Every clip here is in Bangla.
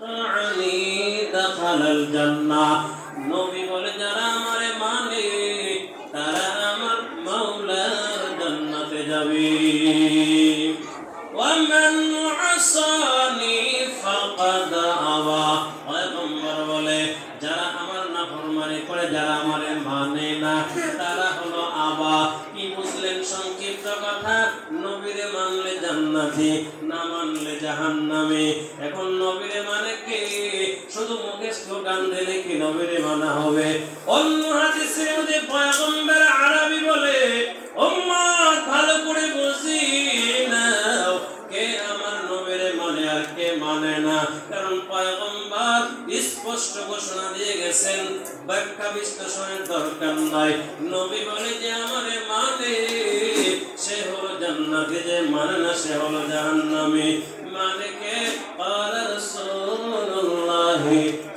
আতা'আনি দাখালাল জান্নাহ। নবী বলে যারা আমারে মানে তারা আমার মাওলার জান্নাতে যাবে। ওয়া মান আসানি ফাকাদ আবা। পয়গম্বর বলে যারা আমার নাফরমানি করে, যারা আমারে মানে না, তারা হলো আবা। কি বুঝলেন সংক্ষিপ্ত কথা? নবীরে মানলে জান্নাতি, না মানলে জাহান্নামে। এখন নবীরে মানে কে? শুধু মুখে স্লোগান দিলে কি নবীরে মানা হবে? অন্য হাদিসের মধ্যে পয়গম্বর আরবি বলে, উম্মত ভালো করে বুঝি নাও, কে আমার নবীরে মানে আর কে মানে না। কারণ পয়গম্বর স্পষ্ট ঘোষণা দিয়ে গেছেন, ব্যাখ্যা বিশ্লেষণের দরকার নাই। নবী বলে যে আমারে মানে সে হলো জান্নাতে, যে মানে না সে হলো জাহান্নামে। মানে কে? ক্বালা রাসূলুল্লাহ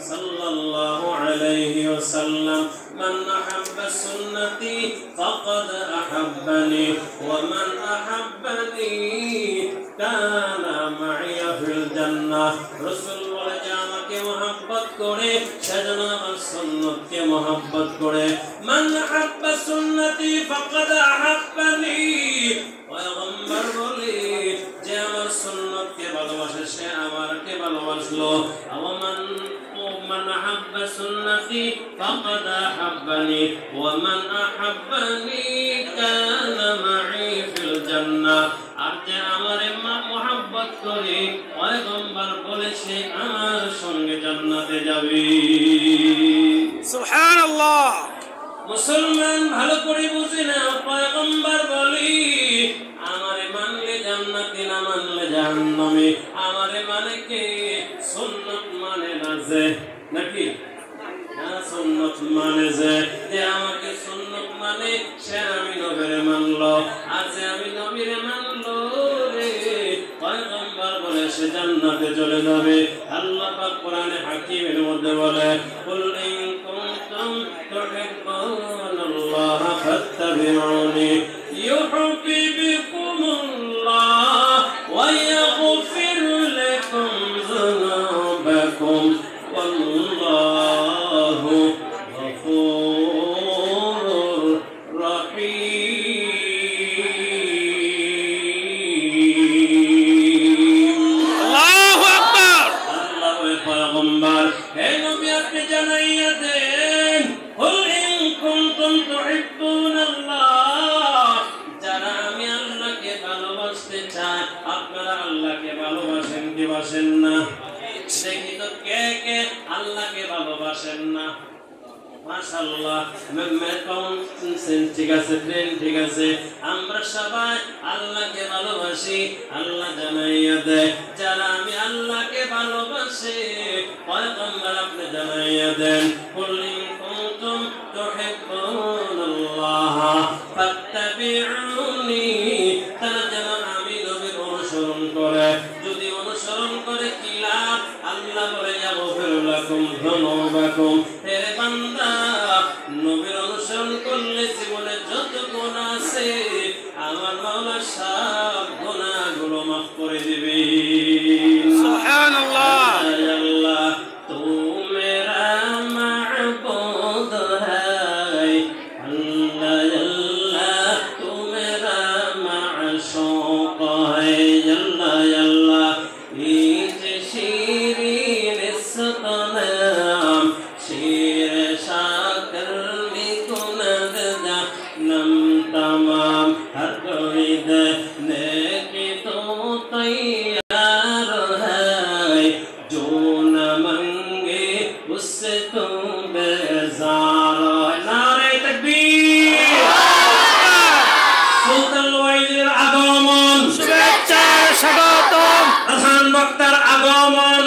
সাল্লাল্লাহু আলাইহি ওয়াসাল্লাম, মান আহাব্বা সুন্নতি ফাকাদ আহাব্বানি ওয়া মান আহাব্বানি কানা মাইয়া ফিল জান্নাহ। রাসূল বলে যে আমাকে মহব্বত করে সে যেন আমার সুন্নতকে মহব্বত করে। মান আহাব্বা সুন্নতি ফাকাদ আহাব্বানি। পয়গম্বর বলে যে আমার সুন্নতকে ভালোবাসে সে আমাকে ভালোবাসলো। মান আহাব্বা সুন্নতি ফাকাদ আহাব্বানি ওয়া মান আহাব্বানি কানা মাই ফিল জান্নাহ। আর যে আমারে মহব্বত করে, পয়গম্বর বলেছে আমার সঙ্গে জান্নাতে যাবে। সুবহানাল্লাহ। মুসলমান ভালো করে বুঝে না, পয়গম্বর বলি আমারে মানলে জান্নাতে, না মানলে জাহান্নামে। আমারে মানে কে? সুন্নাত মানে না যে, নাকি না? সুন্নাত মানে যে আমাকে সুন্নাত মানে সে আমি নবীরে মানলো। আর যে আমি নবীরে মানলো রে, পয়গম্বর বলে সে জান্নাতে চলে যাবে। আল্লাহ পাক কোরআনে হাকিমের মধ্যে বলে, কুল ইন কুনতুম তুহিব্বুনাল্লাহ ফাত্তাবিউনি ইউহিব্বুকুমুল্লাহ ওয়া ইয়াগফির লাকুম যুনুবাকুম ওয়াল্লাহু গফুরুর রহিম। আল্লাহু আকবার। আল্লাহর পয়গম্বর হে নবী আপনি জানাইয়া দেন, কুল ইন কুনতুম তুহিব্বুনাল্লাহ, যারা আমি আল্লাহকে ভালোবাসতে চাই, আপনারা আল্লাহকে ভালোবাসেন কি বাসেন না? দেখি তো কে কে আল্লাহকে ভালোবাসেন না। মাশাআল্লাহ, ঠিক আছে, ঠিক আছে। আমরা সবাই আল্লাহকে ভালোবাসি। আল্লাহ জানাইয়া দেয় যারা আমি আল্লাহকে ভালোবাসি, পয়গম্বর আপনি জানাইয়া দেন, কুল ইন কুনতুম তুহিব্বুনাল্লাহ ফাত্তাবিউনি, তারা যেন আমি নবীর অনুসরণ করে। যদি অনুসরণ করে কি লাভ? আল্লাহ বলে ইয়াগফির লাকুম যুনুবাকুম। হে বান্দা, নবীর অনুসরণ করলে জীবনে যত গুনাহ আছে আমার মাওলা সব গুনাহগুলো মাফ করে দিবে। সুবহানাল্লাহ। আল্লাহ তু মেরা মা'বুদ হায়, আল্লাহ আল্লাহ তু মেরা মা'শুক হায়, আল্লাহ আল্লাহ এই যে শিরিন সতনাম শির শাকর নিকুনদ জাহান্নাম तमाम हर कोई देने तो तैयार है, जो न मांगे उससे तो बेजार है। नारे तकबीर। সুলতান ওয়াইজের আগমন, শুভেচ্ছা স্বাগতম। প্রধান বক্তার আগমন।